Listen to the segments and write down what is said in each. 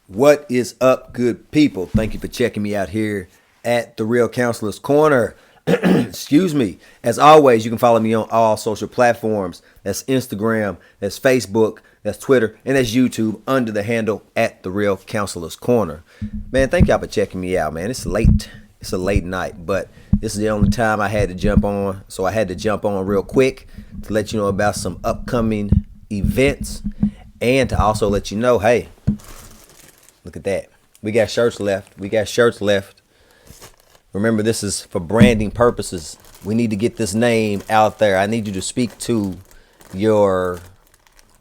What is up, good people? Thank you for checking me out here at the Real Counselor's Corner. Excuse me. As always, you can follow me on all social platforms. That's Instagram, that's Facebook, that's Twitter, and that's YouTube under the handle at the Real Counselor's Corner. Man, thank y'all for checking me out, man. It's late. It's a late night, but this is the only time I had to jump on. So I had to jump on real quick to let you know about some upcoming events and to also let you know, hey, look at that. We got shirts left. Remember, this is for branding purposes. We need to get this name out there. I need you to speak to your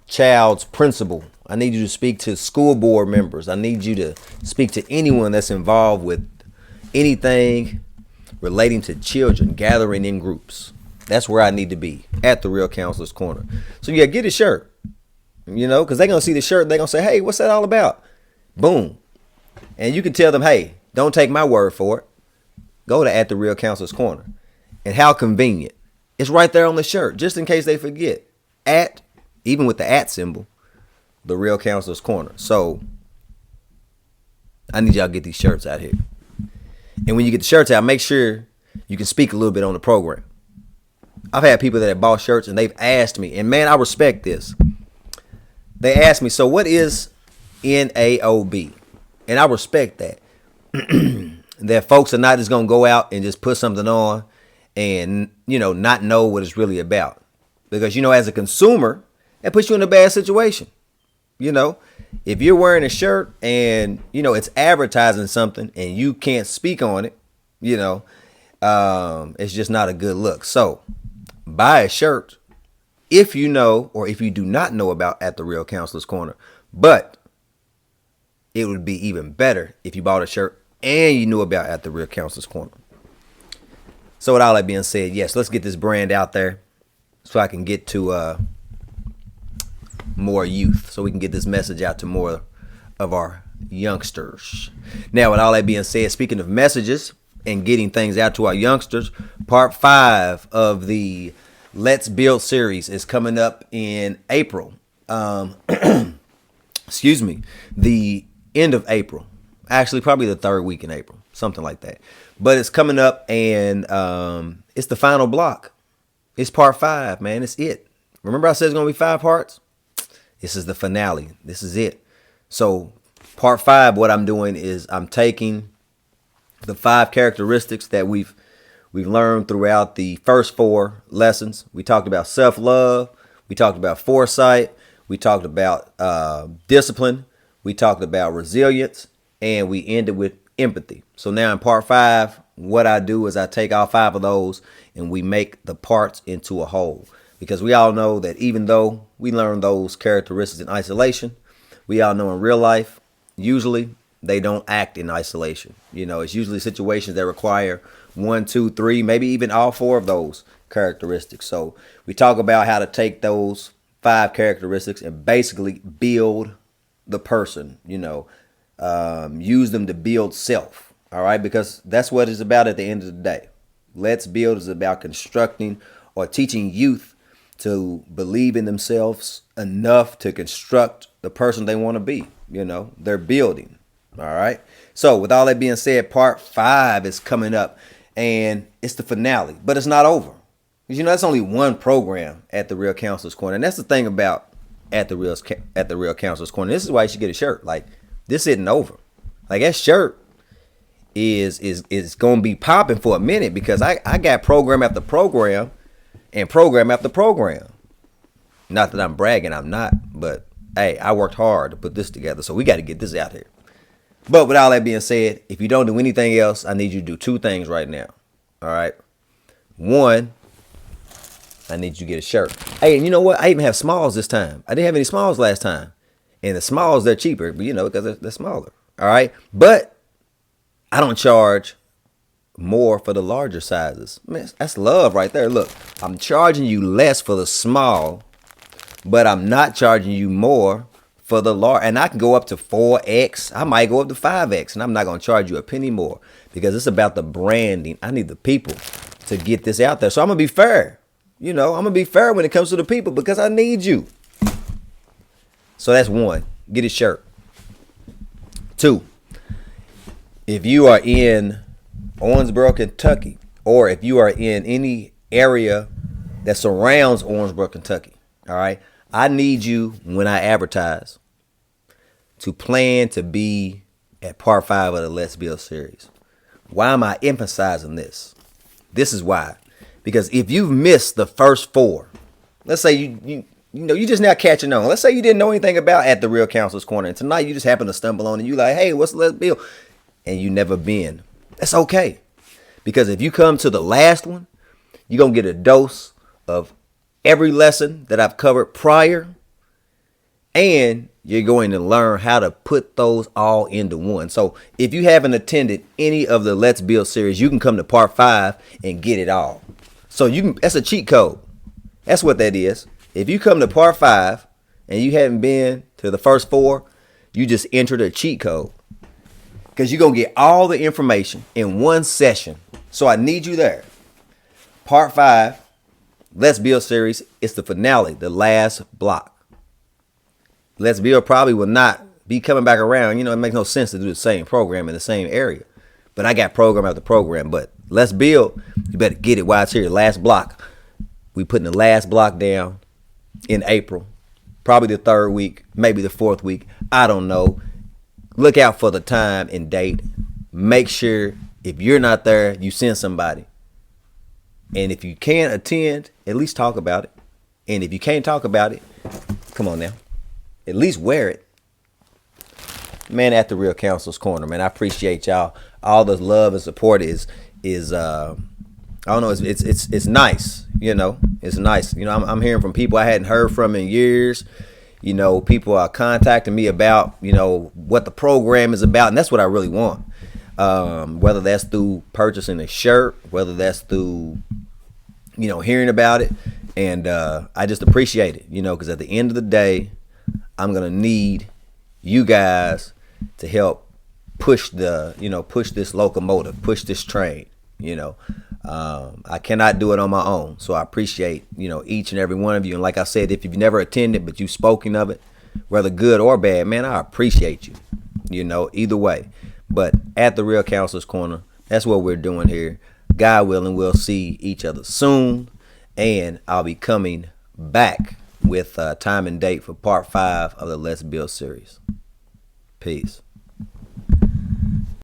child's principal. I need you to speak to school board members. I need you to speak to anyone that's involved with anything relating to children gathering in groups. That's where I need to be, at the Real Counselor's Corner. So yeah, get a shirt, because they're going to see the shirt. They're going to say, hey, what's that all about? Boom. And you can tell them, hey, don't take my word for it. Go to at the Real Counselor's Corner. And how convenient. It's right there on the shirt, just in case they forget. At, even with the at symbol, the Real Counselor's Corner. So I need y'all to get these shirts out here. And when you get the shirts out, make sure you can speak a little bit on the program. I've had people that have bought shirts and they've asked me, and man, I respect this. They asked me, so what is NAOB? And I respect that. That folks are not just going to go out and just put something on and, not know what it's really about. Because, as a consumer, that puts you in a bad situation. If you're wearing a shirt and, it's advertising something and you can't speak on it, it's just not a good look. So buy a shirt if you know or if you do not know about at the Real Counselor's Corner. But it would be even better if you bought a shirt and you knew about at the Real Counselor's Corner. So with all that being said, yes, let's get this brand out there so I can get to more youth, so we can get this message out to more of our youngsters. Now, with all that being said, speaking of messages and getting things out to our youngsters, part 5 of the Let's Build series is coming up in April. Excuse me, the end of April. Actually, probably the 3rd week in April, something like that. But it's coming up, and it's the final block. It's part 5, man. It's it. Remember I said it's going to be 5 parts? This is the finale. This is it. So part 5, what I'm doing is I'm taking the 5 characteristics that we've learned throughout the first 4 lessons. We talked about self-love. We talked about foresight. We talked about discipline. We talked about resilience. And we ended with empathy. So now in part 5, what I do is I take all 5 of those and we make the parts into a whole. Because we all know that even though we learn those characteristics in isolation, we all know in real life, usually they don't act in isolation. It's usually situations that require 1, 2, 3, maybe even all 4 of those characteristics. So we talk about how to take those 5 characteristics and basically build the person, use them to build self. All right. Because that's what it's about at the end of the day. Let's Build is about constructing or teaching youth to believe in themselves enough to construct the person they want to be. They're building. All right. So with all that being said, part 5 is coming up and it's the finale, but it's not over. Because, that's only one program at the Real Counselor's Corner. And that's the thing about at the Real Counselor's Corner. This is why you should get a shirt. Like, this isn't over. Like, that shirt is going to be popping for a minute because I got program after program and program after program. Not that I'm bragging, I'm not. But, hey, I worked hard to put this together. So we got to get this out here. But with all that being said, if you don't do anything else, I need you to do 2 things right now. All right. 1, I need you to get a shirt. Hey, and you know what? I even have smalls this time. I didn't have any smalls last time. And the smalls, they're cheaper, but because they're smaller. All right. But I don't charge more for the larger sizes. Man, that's love right there. Look, I'm charging you less for the small, but I'm not charging you more for the large. And I can go up to 4X. I might go up to 5X, and I'm not going to charge you a penny more because it's about the branding. I need the people to get this out there. So I'm going to be fair. I'm going to be fair when it comes to the people because I need you. So that's 1. Get a shirt. Two, if you are in Owensboro, Kentucky, or if you are in any area that surrounds Owensboro, Kentucky, all right, I need you when I advertise to plan to be at part 5 of the Let's Build series. Why am I emphasizing this? This is why. Because if you've missed the first 4, let's say you just now catching on. Let's say you didn't know anything about At the Real Counselor's Corner, and tonight you just happen to stumble on it, and you like, hey, what's Let's Build? And you never been. That's okay. Because if you come to the last one, you're going to get a dose of every lesson that I've covered prior, and you're going to learn how to put those all into one. So if you haven't attended any of the Let's Build series, you can come to part 5 and get it all. So that's a cheat code. That's what that is. If you come to part 5 and you haven't been to the first 4, you just entered a cheat code. Because you're going to get all the information in one session. So I need you there. Part 5, Let's Build series, it's the finale, the last block. Let's Build probably will not be coming back around. It makes no sense to do the same program in the same area. But I got program after program. But Let's Build, you better get it while it's here. Last block. We putting the last block down in April. Probably the 3rd week, maybe the 4th week. I don't know. Look out for the time and date. Make sure if you're not there, you send somebody. And if you can't attend, at least talk about it. And if you can't talk about it, come on now. At least wear it. Man, At the Real Counselor's Corner, man. I appreciate y'all. All the love and support is I don't know, it's nice, It's nice. I'm hearing from people I hadn't heard from in years. People are contacting me about, what the program is about, and that's what I really want. Whether that's through purchasing a shirt, whether that's through, hearing about it. And I just appreciate it, because at the end of the day, I'm going to need you guys to help push this locomotive, push this train, I cannot do it on my own. So I appreciate, each and every one of you. And like I said, if you've never attended, but you've spoken of it, whether good or bad, man, I appreciate you, either way. But At the Real Counselor's Corner, that's what we're doing here. God willing, we'll see each other soon. And I'll be coming back with time and date for part 5 of the Let's Build series. Peace.